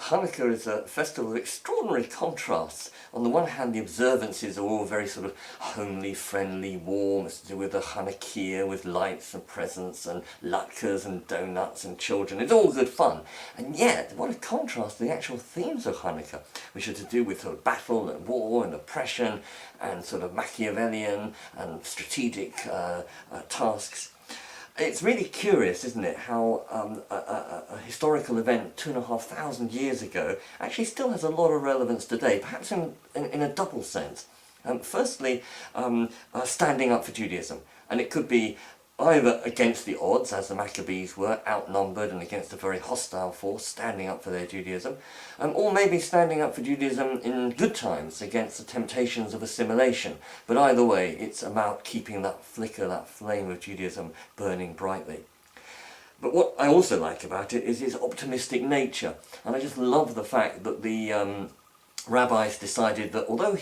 Hanukkah is a festival of extraordinary contrasts. On the one hand, the observances are all very sort of homely, friendly, warm. It's to do with the Hanukkah, with lights and presents and latkes and donuts and children. It's all good fun. And yet, what a contrast to the actual themes of Hanukkah, which are to do with sort of battle and war and oppression and sort of Machiavellian and strategic tasks. It's really curious, isn't it, how a historical event 2,500 years ago actually still has a lot of relevance today, perhaps in a double sense. Firstly, standing up for Judaism, and it could be either against the odds, as the Maccabees were, outnumbered and against a very hostile force, standing up for their Judaism, or maybe standing up for Judaism in good times against the temptations of assimilation. But either way, it's about keeping that flicker, that flame of Judaism burning brightly. But what I also like about it is its optimistic nature, and I just love the fact that the rabbis decided that although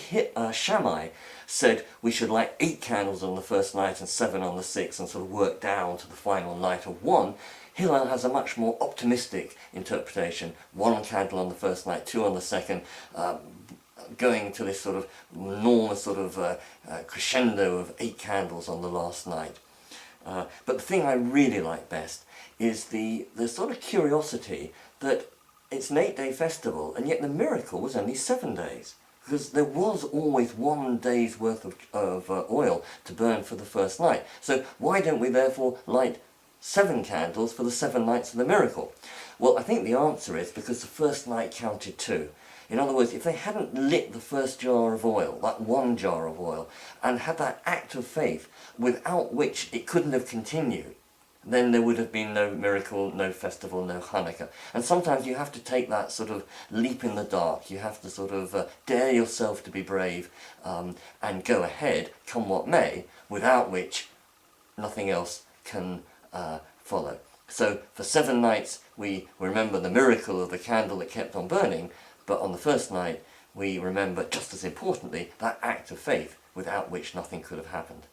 Shammai said we should light 8 candles on the first night and 7 on the 6th and sort of work down to the final night of 1, Hillel has a much more optimistic interpretation. 1 candle on the first night, 2 on the second, going to this sort of enormous sort of crescendo of 8 candles on the last night. But the thing I really like best is the sort of curiosity that it's an 8-day festival, and yet the miracle was only 7 days, because there was always 1 day's worth of oil to burn for the first night. So why don't we therefore light 7 candles for the 7 nights of the miracle? Well, I think the answer is because the first night counted 2. In other words, if they hadn't lit the first jar of oil, that 1 jar of oil, and had that act of faith without which it couldn't have continued, then there would have been no miracle, no festival, no Hanukkah. And sometimes you have to take that sort of leap in the dark. You have to sort of dare yourself to be brave and go ahead, come what may, without which nothing else can follow. So for 7 nights we remember the miracle of the candle that kept on burning, but on the first night we remember, just as importantly, that act of faith without which nothing could have happened.